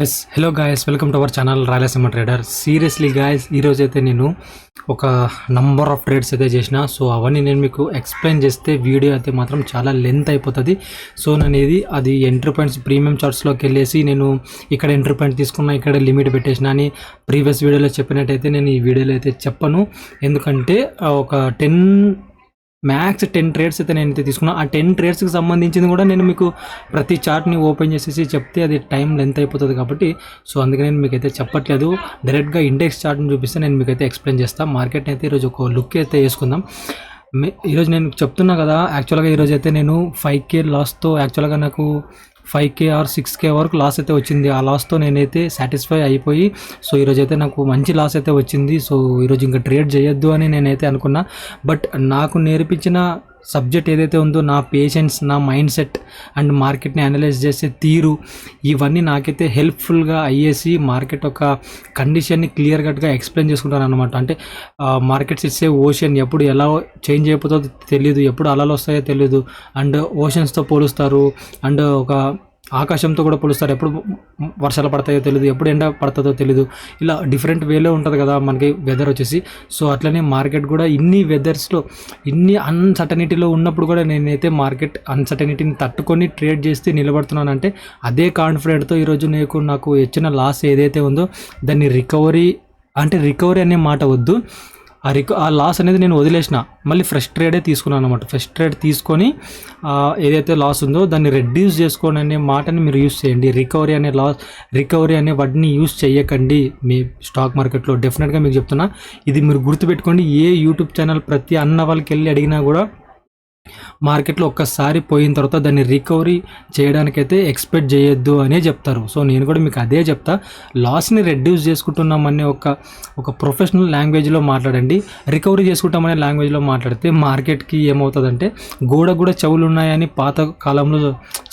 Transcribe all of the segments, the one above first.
Yes hello guys, welcome to our channel Rayalaseema trader. Seriously guys, ఈరోజు అయితే నేను ఒక నంబర్ ఆఫ్ ట్రేడ్స్ అయితే చేసిన. సో అవన్నీ నేను మీకు ఎక్స్ప్లెయిన్ చేస్తే వీడియో అయితే మాత్రం చాలా లెంత్ అయిపోతుంది. సో నేను అది ఎంట్రీ పాయింట్స్ ప్రీమియం చార్ట్స్లోకి వెళ్ళేసి నేను ఇక్కడ ఎంట్రీ పాయింట్ తీసుకున్నా, ఇక్కడ లిమిట్ పెట్టేసిన అని ప్రీవియస్ వీడియోలో చెప్పినట్టయితే నేను ఈ వీడియోలో అయితే చెప్పను. ఎందుకంటే ఒక 10 ట్రేడ్స్ అయితే నేనైతే తీసుకున్నాను. ఆ 10 ట్రేడ్స్కి సంబంధించింది కూడా నేను మీకు ప్రతి చార్ట్ని ఓపెన్ చేసేసి చెప్తే అది టైం లెంత్ అయిపోతుంది కాబట్టి సో అందుకే నేను మీకైతే చెప్పట్లేదు. డైరెక్ట్గా ఇండెక్స్ చార్ట్ని చూపిస్తే నేను మీకైతే ఎక్స్ప్లెయిన్ చేస్తాను. మార్కెట్ని అయితే ఈరోజు ఒక లుక్ అయితే వేసుకుందాం. ఈరోజు నేను చెప్తున్నా కదా, యాక్చువల్గా ఈరోజు అయితే నేను 5K లాస్తో యాక్చువల్గా నాకు 5K ఆర్ 6K వరకు లాస్ అయితే వచ్చింది. ఆ లాస్తో నేనైతే సాటిస్ఫై అయిపోయి సో ఈరోజు అయితే నాకు మంచి లాస్ అయితే వచ్చింది. సో ఈరోజు ఇంకా ట్రేడ్ చేయొద్దు అని నేనైతే అనుకున్నా. బట్ నాకు నేర్పించిన సబ్జెక్ట్ ఏదైతే ఉందో, నా పేషెన్స్, నా మైండ్ సెట్ అండ్ మార్కెట్ని అనలైజ్ చేసే తీరు, ఇవన్నీ నాకైతే హెల్ప్ఫుల్గా అయ్యేసి మార్కెట్ ఒక కండిషన్ని క్లియర్ కట్గా ఎక్స్ప్లెయిన్ చేసుకుంటాను అనమాట. అంటే మార్కెట్స్ ఇచ్చే ఓషన్ ఎప్పుడు ఎలా చేంజ్ అయిపోతుందో తెలియదు, ఎప్పుడు అలలు వస్తాయో తెలియదు. అండ్ ఓషన్స్తో పోలుస్తారు, అండ్ ఒక ఆకాశంతో కూడా పోలుస్తారు. ఎప్పుడు వర్షాలు పడతాయో తెలియదు, ఎప్పుడు ఎండ పడుతుందో తెలియదు. ఇలా డిఫరెంట్ వేలో ఉంటుంది కదా మనకి వెదర్ వచ్చేసి. సో అట్లనే మార్కెట్ కూడా ఇన్ని వెదర్స్లో, ఇన్ని అన్సర్టనిటీలో ఉన్నప్పుడు కూడా నేనైతే మార్కెట్ అన్సర్టనిటీని తట్టుకొని ట్రేడ్ చేస్తే నిలబడుతున్నానంటే అదే కాన్ఫిడెంట్తో ఈరోజు నాకు వచ్చిన లాస్ ఏదైతే ఉందో దాన్ని రికవరీ అనే మాట వద్దు, ఆ లాస్ అనేది నేను వదిలేసిన, మళ్ళీ ఫ్రెష్ ట్రేడే తీసుకున్నాను అనమాట. ఫ్రెష్ ట్రేడ్ తీసుకొని ఏదైతే లాస్ ఉందో దాన్ని రెడ్యూస్ చేసుకోండి అనే మాటని మీరు యూస్ చేయండి. రికవరీ అనే వాటిని యూస్ చేయకండి మీ స్టాక్ మార్కెట్లో. డెఫినెట్గా మీకు చెప్తున్నా, ఇది మీరు గుర్తుపెట్టుకోండి. ఏ యూట్యూబ్ ఛానల్ ప్రతి అన్న వాళ్ళకి వెళ్ళి అడిగినా కూడా మార్కెట్లో ఒక్కసారి పోయిన తర్వాత దాన్ని రికవరీ చేయడానికైతే ఎక్స్పెక్ట్ చేయొద్దు అనే చెప్తారు. సో నేను కూడా మీకు అదే చెప్తా. లాస్ని రెడ్యూస్ చేసుకుంటున్నామనే ఒక ప్రొఫెషనల్ లాంగ్వేజ్లో మాట్లాడండి. రికవరీ చేసుకుంటామనే లాంగ్వేజ్లో మాట్లాడితే మార్కెట్కి ఏమవుతుందంటే గోడకు కూడా చెవులు ఉన్నాయని పాత కాలంలో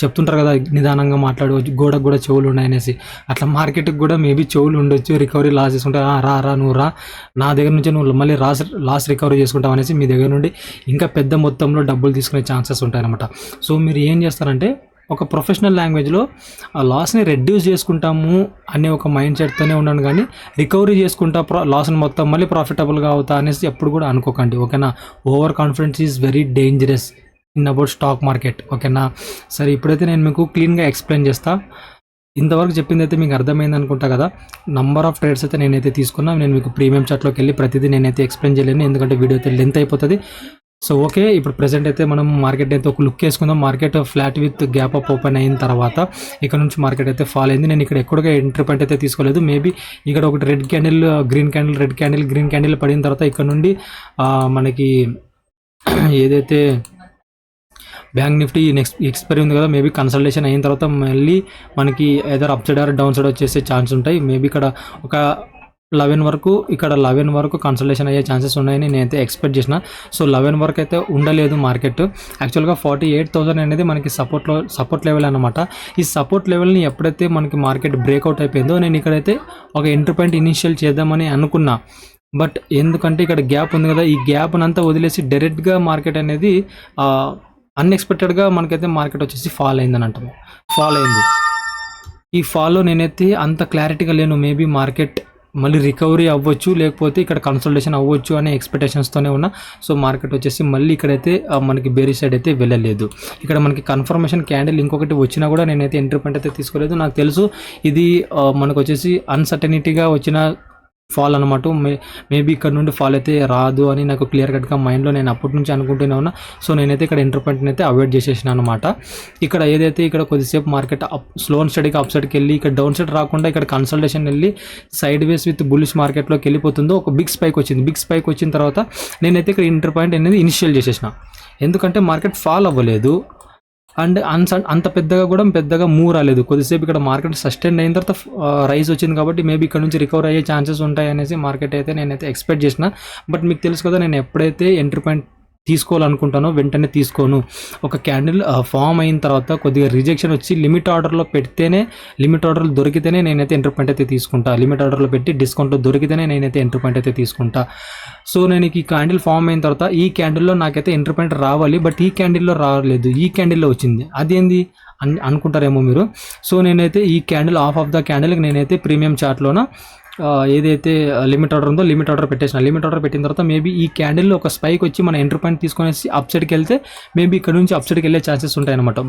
చెప్తుంటారు కదా, నిదానంగా మాట్లాడవచ్చు, గోడకు కూడా చెవులు ఉన్నాయనేసి. అట్లా మార్కెట్కి కూడా మేబీ చెవులు ఉండొచ్చు. రికవరీ లాస్ చేసుకుంటా, నువ్వు రా, నా దగ్గర నుంచి నువ్వు మళ్ళీ లాస్ రికవరీ చేసుకుంటావు అనేసి మీ దగ్గర నుండి ఇంకా పెద్ద మొత్తంలో డబ్బులు తీసుకునే ఛాన్సెస్ ఉంటాయన్నమాట. సో మీరు ఏం చేస్తారంటే ఒక ప్రొఫెషనల్ లాంగ్వేజ్లో ఆ లాస్ని రెడ్యూస్ చేసుకుంటాము అనే ఒక మైండ్ సెట్తోనే ఉన్నాను, కానీ రికవరీ చేసుకుంటా లాస్ని మొత్తం మళ్ళీ ప్రాఫిటబుల్గా అవుతా అనేసి ఎప్పుడు కూడా అనుకోకండి, ఓకేనా. Over confidence is very dangerous in about stock market, ఓకేనా. సరే, ఇప్పుడైతే నేను మీకు క్లీన్గా ఎక్స్ప్లెయిన్ చేస్తా. ఇంతవరకు చెప్పింది అయితే మీకు అర్థమైంది అనుకుంటా కదా. నంబర్ ఆఫ్ ట్రేడ్స్ అయితే నేనైతే తీసుకున్నా. నేను మీకు ప్రీమియం చార్ట్లోకి వెళ్ళి ప్రతిదీ నేనైతే ఎక్స్ప్లెయిన్ చేయలేను, ఎందుకంటే వీడియో అయితే లెంత్ అయిపోతుంది. సో ఓకే, ఇప్పుడు ప్రెసెంట్ అయితే మనం మార్కెట్ అయితే ఒక లుక్ వేసుకుందాం. Market flat with gap up open అయిన తర్వాత ఇక్కడ నుంచి మార్కెట్ అయితే ఫాల్ అయింది. నేను ఇక్కడ ఎక్కడిగా ఎంట్రీ పాయింట్ అయితే తీసుకోలేదు. మేబీ ఇక్కడ ఒకటి రెడ్ క్యాండిల్, గ్రీన్ క్యాండిల్ పడిన తర్వాత ఇక్కడ నుండి మనకి ఏదైతే బ్యాంక్ నిఫ్టీ నెక్స్ట్ ఎక్స్పైరీ ఉంది కదా, మేబీ కన్సల్టేషన్ అయిన తర్వాత మళ్ళీ మనకి ఏదైనా upside or downside వచ్చేసే ఛాన్స్ ఉంటాయి. మేబీ ఇక్కడ ఒక 11 వరకు కన్సల్టేషన్ అయ్యే ఛాన్సెస్ ఉన్నాయని నేనైతే ఎక్స్పెక్ట్ చేసిన. సో 11 వరకు అయితే ఉండలేదు మార్కెట్. యాక్చువల్గా 48,000 అనేది మనకి సపోర్ట్ లెవెల్ అనమాట. ఈ సపోర్ట్ లెవెల్ని ఎప్పుడైతే మనకి మార్కెట్ బ్రేక్అవుట్ అయిపోయిందో నేను ఇక్కడైతే ఒక ఎంట్రీ పాయింట్ ఇనిషియల్ చేద్దామని అనుకున్నా. బట్ ఎందుకంటే ఇక్కడ గ్యాప్ ఉంది కదా, ఈ గ్యాప్ని అంతా వదిలేసి డైరెక్ట్గా మార్కెట్ అనేది అన్ఎక్స్పెక్టెడ్గా మనకైతే మార్కెట్ వచ్చేసి ఫాల్ అయింది. ఈ ఫాల్లో నేనైతే అంత క్లారిటీగా లేను. మేబీ మార్కెట్ మళ్ళీ రికవరీ అవ్వచ్చు, లేకపోతే ఇక్కడ కన్సల్టేషన్ అవ్వచ్చు అనే ఎక్స్పెక్టేషన్స్తోనే ఉన్నా. సో మార్కెట్ వచ్చేసి మళ్ళీ ఇక్కడైతే మనకి బేరీ సైడ్ అయితే వెళ్ళలేదు. ఇక్కడ మనకి కన్ఫర్మేషన్ క్యాండిల్ ఇంకొకటి వచ్చినా కూడా నేనైతే ఎంట్రీ పాయింట్ అయితే తీసుకోలేదు. నాకు తెలుసు ఇది మనకు వచ్చేసి అన్సర్టనిటీగా వచ్చిన ఫాల్ అనమాట. మేబీ ఇక్కడ నుండి ఫాల్ అయితే రాదు అని నాకు క్లియర్ కట్గా మైండ్లో నేను అప్పటి నుంచి అనుకుంటూనే ఉన్నా. సో నేనైతే ఇక్కడ ఎంట్రీ పాయింట్ని అయితే అవాయిడ్ చేసేసిన అనమాట. ఇక్కడ ఏదైతే ఇక్కడ కొద్దిసేపు మార్కెట్ స్లో అండ్ స్టడీగా అప్ సైడ్కి వెళ్ళి ఇక్కడ డౌన్ సైడ్ రాకుండా ఇక్కడ కన్సల్టేషన్ వెళ్ళి సైడ్ వేస్ విత్ బుల్లిష్ మార్కెట్లోకి వెళ్ళిపోతుందో ఒక బిగ్ స్పైక్ వచ్చిన తర్వాత నేనైతే ఇక్కడ ఎంట్రీ పాయింట్ అనేది ఇనిషియల్ చేసేసిన. ఎందుకంటే మార్కెట్ ఫాల్ అవ్వలేదు అండ్ అంత పెద్దగా మూవ్ రాలేదు. కొద్దిసేపు ఇక్కడ మార్కెట్ సస్టైన్ అయిన తర్వాత రైజ్ వచ్చింది కాబట్టి మేబీ ఇక్కడ నుంచి రికవర్ అయ్యే ఛాన్సెస్ ఉంటాయి అనేసి మార్కెట్ అయితే నేనైతే ఎక్స్పెక్ట్ చేసిన. బట్ మీకు తెలుసు కదా, నేను ఎప్పుడైతే ఎంట్రీ పాయింట్ తీసుకోవాలనుకుంటానో వెంటనే తీసుకోను. ఒక క్యాండిల్ ఫామ్ అయిన తర్వాత కొద్దిగా రిజెక్షన్ వచ్చి లిమిట్ ఆర్డర్లో పెడితేనే, లిమిట్ ఆర్డర్లు దొరికితేనే నేనైతే ఎంట్రీ పాయింట్ అయితే తీసుకుంటా. లిమిట్ ఆర్డర్లో పెట్టి డిస్కౌంట్లో దొరికితేనే నేనైతే ఎంట్రీ పాయింట్ అయితే తీసుకుంటా. సో నేను ఈ క్యాండిల్ ఫామ్ అయిన తర్వాత ఈ క్యాండిల్లో నాకైతే ఎంట్రీ పాయింట్ రావాలి, బట్ ఈ క్యాండిల్లో రాలేదు, ఈ క్యాండిల్లో వచ్చింది. అదేంది అనుకుంటారేమో మీరు. సో నేనైతే ఈ క్యాండిల్ ఆఫ్ ద క్యాండిల్కి నేనైతే ప్రీమియం చార్ట్లోన ఏదైతే లిమిట్ ఆర్డర్ ఉందో లిమిట్ ఆర్డర్ పెట్టేసిన. లిమిట్ ఆర్డర్ పెట్టిన తర్వాత మేబీ ఈ క్యాండిల్లో ఒక స్పైక్ వచ్చి మన ఎంట్రీ పాయింట్ తీసుకొనేసి అప్ సైడ్కి వెళ్తే మేబీ ఇక్కడ నుంచి అప్ సైడ్కి వెళ్ళే ఛాన్సెస్ ఉంటాయన్నమాట.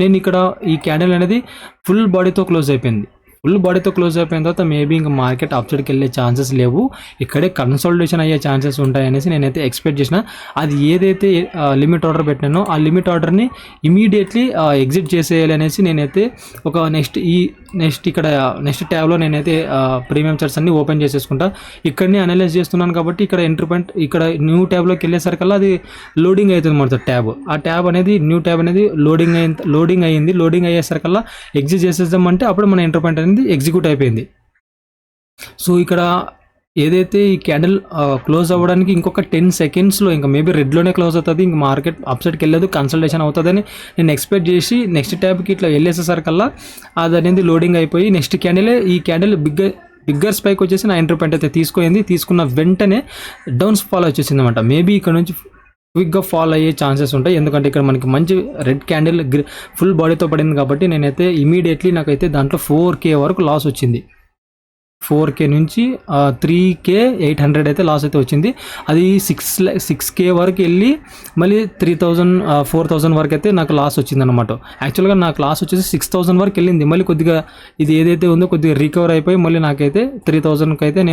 నేను ఇక్కడ ఈ క్యాండిల్ అనేది ఫుల్ బాడీతో క్లోజ్ అయిపోయింది. ఫుల్ బాడీతో క్లోజ్ అయిపోయిన తర్వాత మేబీ ఇంకా మార్కెట్ అప్ సైడ్కి వెళ్ళే ఛాన్సెస్ లేవు, ఇక్కడే కన్సల్టేషన్ అయ్యే ఛాన్సెస్ ఉంటాయనేసి నేనైతే ఎక్స్పెక్ట్ చేసిన. అది ఏదైతే లిమిట్ ఆర్డర్ పెట్టినానో ఆ లిమిట్ ఆర్డర్ని ఇమీడియట్లీ ఎగ్జిట్ చేసేయాలి అనేసి నేనైతే ఒక నెక్స్ట్ ట్యాబ్లో నేనైతే ప్రీమియం చార్ట్స్ అన్ని ఓపెన్ చేసేసుకుంటా. ఇక్కడనే అనలైజ్ చేస్తున్నాను కాబట్టి ఇక్కడ ఎంట్రీ పాయింట్ ఇక్కడ న్యూ ట్యాబ్లోకి వెళ్ళేసరికల్లా అది లోడింగ్ అవుతుంది అన్నమాట ట్యాబ్. ఆ ట్యాబ్ అనేది న్యూ ట్యాబ్ అనేది లోడింగ్ అయ్యింది. లోడింగ్ అయ్యేసరికల్లా ఎగ్జిట్ చేసేద్దామంటే అప్పుడు మన ఎంట్రీ పాయింట్ అనేది ఎగ్జిక్యూట్ అయిపోయింది. సో ఇక్కడ ఏదైతే ఈ క్యాండిల్ క్లోజ్ అవ్వడానికి ఇంకొక 10 సెకండ్స్లో ఇంకా మేబీ రెడ్లోనే క్లోజ్ అవుతుంది, ఇంకా మార్కెట్ అప్సైడ్కి వెళ్ళదు, కన్సల్టేషన్ అవుతుందని నేను ఎక్స్పెక్ట్ చేసి నెక్స్ట్ ట్యాబ్కి ఇట్లా వెళ్ళేసేసరికల్లా అది అనేది లోడింగ్ అయిపోయి నెక్స్ట్ ఈ క్యాండిల్ బిగ్గర్ స్పైక్ వచ్చేసి నా ఎంట్రీ పాయింట్ అయితే తీసుకున్న వెంటనే డౌన్స్ ఫాల్ వచ్చేసింది అనమాట. మేబీ ఇక్కడ నుంచి క్విక్గా ఫాల్ అయ్యే ఛాన్సెస్ ఉంటాయి, ఎందుకంటే ఇక్కడ మనకి మంచి రెడ్ క్యాండిల్ ఫుల్ బాడీతో పడింది కాబట్టి నేనైతే ఇమీడియట్లీ నాకైతే దాంట్లో 4K వరకు లాస్ వచ్చింది. 4K నుంచి 3K800 అయితే లాస్ అయితే వచ్చింది. అది 6K వరకు వెళ్ళి మళ్ళీ 4,000 వరకు అయితే నాకు లాస్ వచ్చింది అనమాట. యాక్చువల్గా నాకు లాస్ వచ్చేసి 6,000 వరకు వెళ్ళింది. మళ్ళీ కొద్దిగా ఇది ఏదైతే ఉందో కొద్దిగా రికవర్ అయిపోయి మళ్ళీ నాకైతే 3,000కి అయితే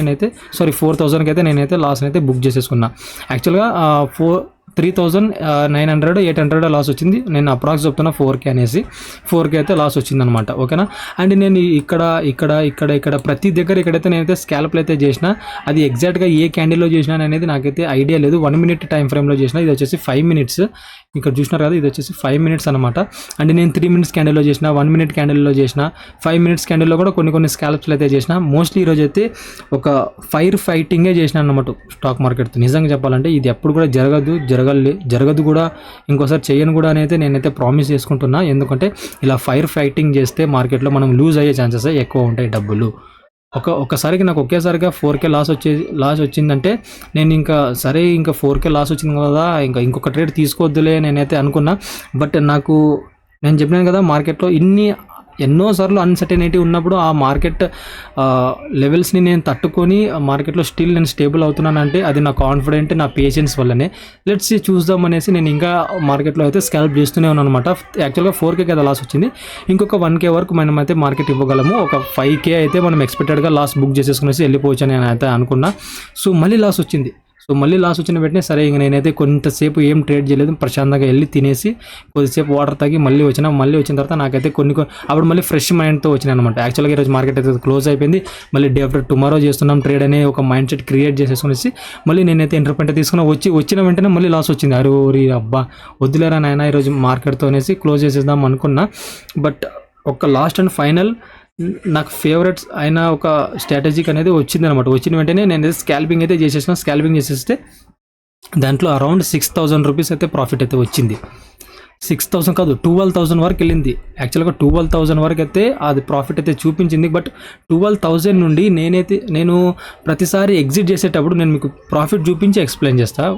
4,000కి అయితే నేనైతే లాస్ అయితే బుక్ చేసేసుకున్నా. యాక్చువల్గా 3,900 800 లాస్ వచ్చింది. నేను అప్రాక్స్ చెప్తున్నా 4K అనేసి 4K అయితే లాస్ వచ్చింది అనమాట. ఓకేనా. అండ్ నేను ఇక్కడ ప్రతి దగ్గర ఇక్కడైతే నేనైతే స్కాల్ప్లు అయితే చేసిన, అది ఎగ్జాక్ట్గా ఏ క్యాండిల్లో చేసినా అనేది నాకైతే ఐడియా లేదు. 1 minute టైం ఫ్రేమ్లో చేసిన. ఇది వచ్చేసి 5 minutes, ఇక్కడ చూసినారు కదా, ఇది వచ్చేసి 5 minutes అనమాట. అండ్ నేను 3 minutes క్యాండిల్లో చేసిన, 1 minute క్యాండిల్లో చేసిన, 5 minutes క్యాండిల్లో కూడా కొన్ని స్కాల్ప్స్లు అయితే చేసిన. మోస్ట్లీ ఈరోజు అయితే ఒక ఫైర్ ఫైటింగే చేసిన అనమాట స్టాక్ మార్కెట్తో. నిజంగా చెప్పాలంటే ఇది ఎప్పుడు కూడా జరగదు కూడా, ఇంకోసారి చేయను కూడా అని అయితే నేనైతే ప్రామిస్ చేసుకుంటున్నా. ఎందుకంటే ఇలా ఫైర్ ఫైటింగ్ చేస్తే మార్కెట్లో మనం లూజ్ అయ్యే ఛాన్సెస్ ఎక్కువ ఉంటాయి డబ్బులు. ఒక్కసారికి నాకు ఒకేసారిగా 4K లాస్ వచ్చిందంటే నేను ఇంకా 4K లాస్ వచ్చింది కదా, ఇంకొక ట్రేడ్ తీసుకోవద్దులే నేనైతే అనుకున్నా. బట్ నేను చెప్పినాను కదా, మార్కెట్లో ఎన్నోసార్లు అన్సర్టెనిటీ ఉన్నప్పుడు ఆ మార్కెట్ లెవెల్స్ని నేను తట్టుకొని మార్కెట్లో స్టిల్ నేను స్టేబుల్ అవుతున్నానంటే అది నా కాన్ఫిడెంట్, నా పేషెన్స్ వల్లనే. లెట్స్ చూద్దాం అనేసి నేను ఇంకా మార్కెట్లో అయితే స్కాల్ప్ చేస్తూనే ఉన్నాను అనమాట. యాక్చువల్గా 4K కదా లాస్ వచ్చింది, ఇంకొక 1K వరకు మనం అయితే మార్కెట్ ఇవ్వగలము. ఒక 5K అయితే మనం ఎక్స్పెక్టెడ్గా లాస్ బుక్ చేసేసుకునేసి వెళ్ళిపోవచ్చు అని నేను అయితే అనుకున్నా. సో మళ్ళీ లాస్ వచ్చిన వెంటనే సరే ఇంక నేనైతే కొంతసేపు ఏం ట్రేడ్ చేయలేదు, ప్రశాంతంగా వెళ్ళి తినేసి కొద్దిసేపు వాటర్ తాగి మళ్ళీ వచ్చిన తర్వాత నాకైతే అప్పుడు మళ్ళీ ఫ్రెష్ మైండ్తో వచ్చినాయి అనమాట. యాక్చువల్గా ఈరోజు మార్కెట్ అయితే క్లోజ్ అయిపోయింది, మళ్ళీ డే ఆఫ్టర్ టుమారో చేస్తున్నాం ట్రేడ్ అనే ఒక మైండ్ సెట్ క్రియేట్ చేసేసుకునేసి మళ్ళీ నేనైతే ఎంట్రీ పాయింట్ తీసుకుని వచ్చిన వెంటనే మళ్ళీ లాస్ వచ్చింది. అబ్బా వద్దులేరా నాయన ఈరోజు మార్కెట్తో అనేసి క్లోజ్ చేసేద్దాం అనుకున్నా. బట్ ఒక లాస్ట్ అండ్ ఫైనల్ నాకు ఫేవరెట్స్ అయిన ఒక స్ట్రాటజీకి అనేది వచ్చింది అనమాట. వచ్చిన వెంటనే నేను స్కాల్పింగ్ అయితే చేసేసిన. స్కాల్పింగ్ చేసేస్తే దాంట్లో అరౌండ్ 6,000 రూపీస్ అయితే ప్రాఫిట్ అయితే వచ్చింది. 6,000 కాదు, 12,000 వరకు వెళ్ళింది. యాక్చువల్గా 12,000 వరకు అయితే అది ప్రాఫిట్ అయితే చూపించింది. బట్ 12,000 నుండి నేను ప్రతిసారి ఎగ్జిట్ చేసేటప్పుడు నేను మీకు ప్రాఫిట్ చూపించి ఎక్స్ప్లెయిన్ చేస్తాను.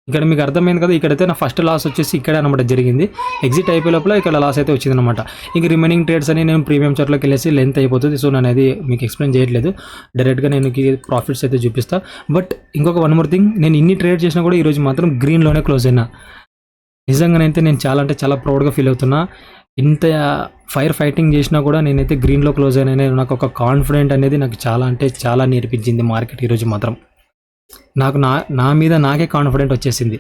ఇక్కడ మీకు అర్థమైంది కదా, ఇక్కడైతే నా ఫస్ట్ లాస్ వచ్చేసి ఇక్కడే అనమాట జరిగింది. ఎగ్జిట్ అయిపోయే లోపల ఇక్కడ లాస్ అయితే వచ్చిందనమాట. ఇంక రిమైనింగ్ ట్రేడ్స్ అని నేను ప్రీమియం చార్ట్లోకి వెళ్ళేసి లెంత్ అయిపోతుంది. సో నేను అది మీకు ఎక్స్ప్లెయిన్ చేయట్లేదు, డైరెక్ట్గా నేను ప్రాఫిట్స్ అయితే చూపిస్తాను. బట్ ఇంకొక 1 more థింగ్, నేను ఇన్ని ట్రేడ్ చేసినా కూడా ఈరోజు మాత్రం గ్రీన్లోనే క్లోజ్ అయినా. నిజంగానైతే నేను చాలా ప్రౌడ్గా ఫీల్ అవుతున్నా. ఇంత ఫైర్ ఫైటింగ్ చేసినా కూడా నేనైతే గ్రీన్లో క్లోజ్ అయినా. నాకు ఒక కాన్ఫిడెంట్ అనేది నాకు చాలా నేర్పించింది మార్కెట్ ఈరోజు మాత్రం. నాకు నా మీద నాకే కాన్ఫిడెంట్ వచ్చేసింది.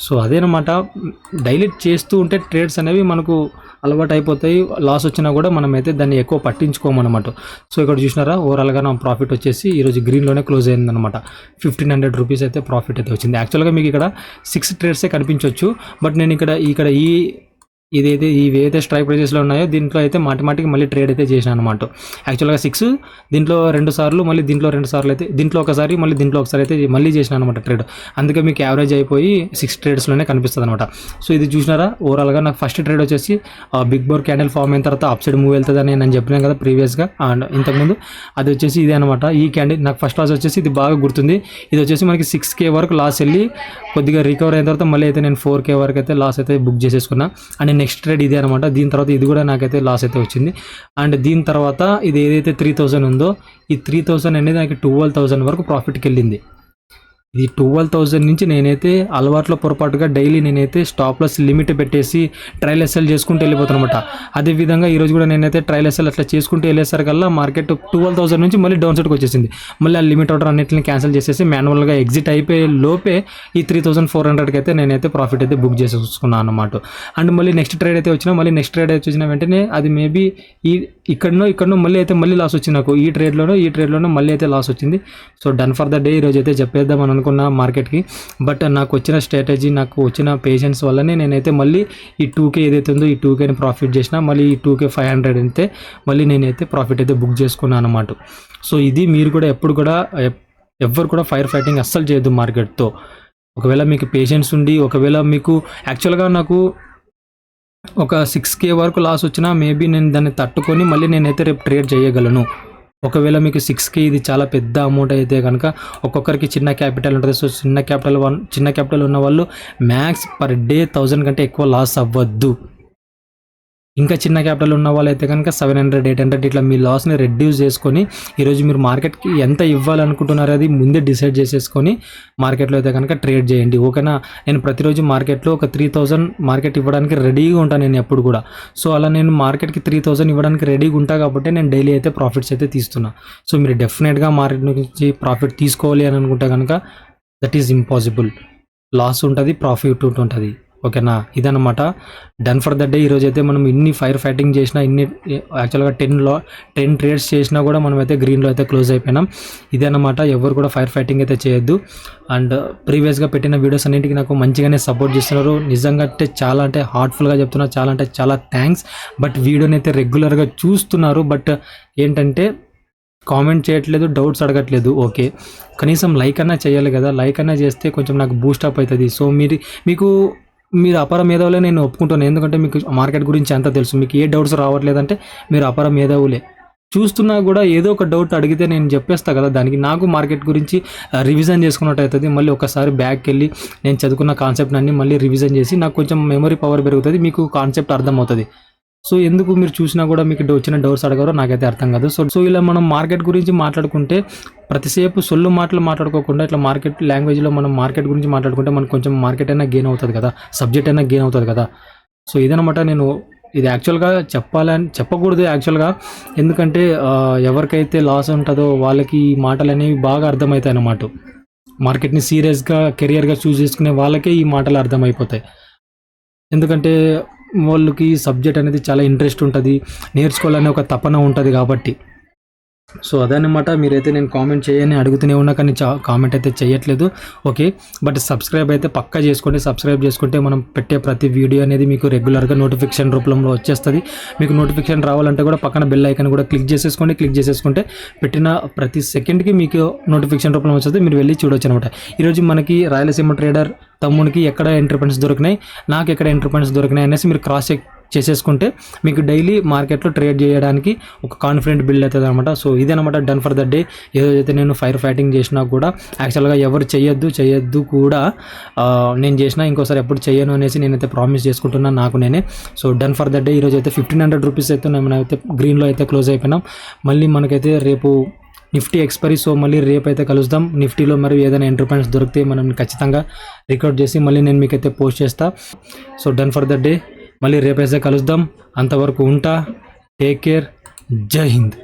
సో అదేనమాట, డైలీ చేస్తూ ఉంటే ట్రేడ్స్ అనేవి మనకు అలవాటు అయిపోతాయి. లాస్ వచ్చినా కూడా మనమైతే దాన్ని ఎక్కువ పట్టించుకోమన్నమాట. సో ఇక్కడ చూసినారా, ఓవరాల్గా నా ప్రాఫిట్ వచ్చేసి ఈరోజు గ్రీన్లోనే క్లోజ్ అయిందనమాట. 1,500 రూపీస్ అయితే ప్రాఫిట్ అయితే వచ్చింది. యాక్చువల్గా మీకు ఇక్కడ 6 ట్రేడ్సే కనిపించవచ్చు, బట్ నేను ఇక్కడ ఈ ఇదైతే ఇవేదైతే స్ట్రైక్ ప్రైజెస్లో ఉన్నాయో దీంట్లో అయితే మాటిమాటికి మళ్ళీ ట్రేడ్ అయితే చేశాను అనమాట. యాక్చువల్గా 6 దీంట్లో 2 సార్లు, మళ్ళీ దీంట్లో 2 సార్లు అయితే, దీంట్లో ఒకసారి మళ్ళీ దీంట్లో ఒకసారి అయితే మళ్ళీ చేసినాను అనమాట ట్రేడ్. అందుకే మీకు యావరేజ్ అయిపోయి 6 ట్రేడ్స్లోనే కనిపిస్తుంది అనమాట. సో ఇది చూసినారా, ఓవరాల్గా నాకు ఫస్ట్ ట్రేడ్ వచ్చేసి బిగ్ బోర్ క్యాండిల్ ఫామ్ అయిన తర్వాత అప్ సైడ్ మూవ్ వెళ్తుందని నేను చెప్పినాను కదా ప్రీవియస్గా అండ్ ఇంతకుముందు. అది వచ్చేసి ఇదే అనమాట. ఈ క్యాండిల్ నాకు ఫస్ట్ లాస్ వచ్చేసి ఇది బాగా గుర్తుంది. ఇది వచ్చేసి మనకి 6K వరకు లాస్ వెళ్ళి కొద్దిగా రికవర్ అయిన తర్వాత మళ్ళీ అయితే నేను 4K వరకు అయితే లాస్ అయితే బుక్ చేసేసుకున్నా. అండ్ నెక్స్ట్ ట్రేడ్ ఇదే అనమాట. దీని తర్వాత ఇది కూడా నాకైతే లాస్ అయితే వచ్చింది. అండ్ దీని తర్వాత ఇది ఏదైతే 3000 ఉందో ఈ 3000 అనేది నాకు 12,000 వరకు ప్రాఫిట్కి వెళ్ళింది. ఇది 12,000 నుంచి నేనైతే అలవాట్లో పొరపాటుగా డైలీ నేనైతే స్టాప్ లాస్ లిమిట్ పెట్టేసి ట్రయల్ ఎస్ఎల్ చేసుకుంటూ వెళ్ళిపోతాను అనమాట. అదేవిధంగా ఈరోజు కూడా నేనైతే ట్రయల్ ఎస్ఎల్ అట్లా చేసుకుంటూ వెళ్ళేసరికల్లా మార్కెట్ 12,000 నుంచి మళ్ళీ డౌన్ సైడ్కి వచ్చేసింది. మళ్ళీ ఆ లిమిట్ ఆర్డర్ అన్నింటిని క్యాన్సిల్ చేసేసి మాన్యువల్గా ఎగ్జిట్ అయిపోయే లోపే ఈ 3,400కి అయితే నేనైతే ప్రాఫిట్ అయితే బుక్ చేసేసుకున్నాను అన్నమాట. అండ్ మళ్ళీ నెక్స్ట్ ట్రేడ్ అయితే వచ్చినా, మళ్ళీ నెక్స్ట్ ట్రేడ్ అయితే వచ్చిన వెంటనే అది మేబీ ఇక్కడనో మళ్ళీ లాస్ వచ్చింది నాకు. ఈ ట్రేడ్లోనో మళ్ళీ అయితే లాస్ వచ్చింది. So done for the day ఈరోజు అయితే చెప్పేద్దామని అనుకున్న మార్కెట్కి. బట్ నాకు వచ్చిన స్ట్రాటజీ, నాకు వచ్చిన పేషెన్స్ వల్లనే నేనైతే మళ్ళీ ఈ 2K ఏదైతే ఉందో ఈ 2Kని ప్రాఫిట్ చేసిన, మళ్ళీ ఈ 2K500 అయితే మళ్ళీ నేనైతే ప్రాఫిట్ అయితే బుక్ చేసుకున్నాను అన్నమాట. సో ఇది మీరు కూడా ఎవ్వరు కూడా ఫైర్ ఫైటింగ్ అస్సలు చేయొద్దు మార్కెట్తో. ఒకవేళ మీకు పేషెన్స్ ఉండి, ఒకవేళ మీకు యాక్చువల్గా నాకు ఒక 6K వరకు లాస్ వచ్చినా మేబీ నేను దాన్ని తట్టుకొని మళ్ళీ నేనైతే రేపు ట్రేడ్ చేయగలను. ఒకవేళ మీకు 6K ఇది చాలా పెద్ద అమౌంట్ అయితే కనుక ఒక్కొక్కరికి చిన్న క్యాపిటల్ ఉంటుంది. సో చిన్న క్యాపిటల్ ఉన్న వాళ్ళు మ్యాక్స్ పర్ డే 1000 కంటే ఎక్కువ లాస్ అవ్వద్దు. ఇంకా చిన్న క్యాపిటల్ ఉన్న వాళ్ళైతే కనుక 700, 800 ఇట్లా మీ లాస్ని రెడ్యూస్ చేసుకొని ఈరోజు మీరు మార్కెట్కి ఎంత ఇవ్వాలనుకుంటున్నారో అది ముందే డిసైడ్ చేసేసుకొని మార్కెట్లో అయితే కనుక ట్రేడ్ చేయండి. ఓకేనా. నేను ప్రతిరోజు మార్కెట్లో ఒక 3,000 మార్కెట్ ఇవ్వడానికి రెడీగా ఉంటాను నేను ఎప్పుడు కూడా. సో అలా నేను మార్కెట్కి 3,000 ఇవ్వడానికి రెడీగా ఉంటాను కాబట్టి నేను డైలీ అయితే ప్రాఫిట్స్ అయితే తీస్తున్నా. సో మీరు డెఫినెట్గా మార్కెట్ నుంచి ప్రాఫిట్ తీసుకోవాలి అని అనుకుంటే కనుక దట్ ఈజ్ ఇంపాసిబుల్. లాస్ ఉంటుంది, ప్రాఫిట్ ఉంటుంది. ఓకేనా. ఇదన్నమాట డన్ ఫర్ ద డే. ఈరోజు అయితే మనం ఇన్ని ఫైర్ ఫైటింగ్ చేసినా, యాక్చువల్గా 10 ట్రేడ్స్ చేసినా కూడా మనమైతే గ్రీన్లో అయితే క్లోజ్ అయిపోయినాం. ఇదన్నమాట. ఎవరు కూడా ఫైర్ ఫైటింగ్ అయితే చేయొద్దు. అండ్ ప్రీవియస్గా పెట్టిన వీడియోస్ అన్నింటికి నాకు మంచిగానే సపోర్ట్ చేస్తున్నారు. నిజంగా అంటే హార్ట్ఫుల్గా చెప్తున్నారు. చాలా థ్యాంక్స్. బట్ వీడియోని అయితే రెగ్యులర్గా చూస్తున్నారు. బట్ ఏంటంటే కామెంట్ చేయట్లేదు, డౌట్స్ అడగట్లేదు. ఓకే, కనీసం లైక్ అన్నా చేయాలి కదా. లైక్ అన్నా చేస్తే కొంచెం నాకు బూస్టప్ అవుతుంది. సో మీరు అపర మేధావులే నేను ఒప్పుకుంటున్నాను. ఎందుకంటే మీకు మార్కెట్ గురించి అంతా తెలుసు. మీకు ఏ డౌట్స్ రావట్లేదంటే మీరు అపర మేధావులే. చూస్తున్నా కూడా ఏదో ఒక డౌట్ అడిగితే నేను చెప్పేస్తా కదా. దానికి నాకు మార్కెట్ గురించి రివిజన్ చేసుకున్నట్టు అవుతుంది. మళ్ళీ ఒకసారి బ్యాక్కి వెళ్ళి నేను చదువుకున్న కాన్సెప్ట్ అన్ని మళ్ళీ రివిజన్ చేసి నాకు కొంచెం మెమరీ పవర్ పెరుగుతుంది, మీకు కాన్సెప్ట్ అర్థమవుతుంది. సో ఎందుకు మీరు చూసినా కూడా మీకు వచ్చిన డౌట్స్ అడగరో నాకైతే అర్థం కాదు. సో ఇలా మనం మార్కెట్ గురించి మాట్లాడుకుంటే ప్రతిసేపు సొల్లు మాటలు మాట్లాడుకోకుండా ఇట్లా మార్కెట్ లాంగ్వేజ్లో మనం మార్కెట్ గురించి మాట్లాడుకుంటే మనకు కొంచెం మార్కెట్ అయినా గెయిన్ అవుతుంది కదా, సబ్జెక్ట్ అయినా గెయిన్ అవుతుంది కదా. సో ఇదనమాట. నేను ఇది యాక్చువల్గా చెప్పకూడదు యాక్చువల్గా. ఎందుకంటే ఎవరికైతే లాస్ ఉంటుందో వాళ్ళకి ఈ మాటలు అనేవి బాగా అర్థమవుతాయి అన్నమాట. మార్కెట్ని సీరియస్గా కెరియర్గా చూస్ చేసుకునే వాళ్ళకే ఈ మాటలు అర్థమైపోతాయి. ఎందుకంటే వాళ్ళకి సబ్జెక్ట్ అనేది చాలా ఇంట్రెస్ట్ ఉంటుంది, నేర్చుకోవాలనే ఒక తపన ఉంటుంది కాబట్టి. సో అదనమాట. మీరైతే నేను కామెంట్ చేయని అడుగుతూనే ఉన్నా కానీ కామెంట్ అయితే చేయట్లేదు. ఓకే, బట్ సబ్స్క్రైబ్ అయితే పక్కా చేసుకోండి. సబ్స్క్రైబ్ చేసుకుంటే మనం పెట్టే ప్రతి వీడియో అనేది మీకు రెగ్యులర్గా నోటిఫికేషన్ రూపంలో వచ్చేస్తుంది. మీకు నోటిఫికేషన్ రావాలంటే కూడా పక్కన బెల్ ఐకాన్ కూడా క్లిక్ చేసేసుకుంటే పెట్టిన ప్రతి సెకండ్కి మీకు నోటిఫికేషన్ రూపంలో వచ్చేది, మీరు వెళ్ళి చూడొచ్చు అనమాట. ఈరోజు మనకి రాయలసీమ ట్రేడర్ తమ్మునికి ఎక్కడ ఎంట్రీ పాయింట్స్ దొరికినాయి, నాకు ఎక్కడ ఎంట్రీ పాయింట్స్ దొరికినాయి అనేసి మీరు క్రాస్ చెక్ చేసేసుకుంటే మీకు డైలీ మార్కెట్లో ట్రేడ్ చేయడానికి ఒక కాన్ఫిడెంట్ బిల్డ్ అవుతుంది అనమాట. సో ఇదనమాట డన్ ఫర్ ద డే. ఏదైతే నేను ఫైర్ ఫైటింగ్ చేసినా కూడా యాక్చువల్గా ఎవరు చేయొద్దు కూడా. నేను చేసినా ఇంకోసారి ఎప్పుడు చేయను అనేసి నేనైతే ప్రామిస్ చేసుకుంటున్నాను నాకు నేనే. So done for the day. ఈరోజు అయితే 1,500 రూపీస్ అయితే మనమైతే గ్రీన్లో అయితే క్లోజ్ అయిపోయినాం. మళ్ళీ మనకైతే రేపు నిఫ్టీ ఎక్స్పైరీ. సో మళ్ళీ రేపు అయితే కలుద్దాం. నిఫ్టీలో మరి ఏదైనా ఎంట్రీ పాయింట్స్ దొరికితే మనం ఖచ్చితంగా రికార్డ్ చేసి మళ్ళీ నేను మీకైతే పోస్ట్ చేస్తా. So done for the day. మళ్ళీ రేపైతే కలుద్దాం. అంతవరకు ఉంటా. Take care. జై హింద్.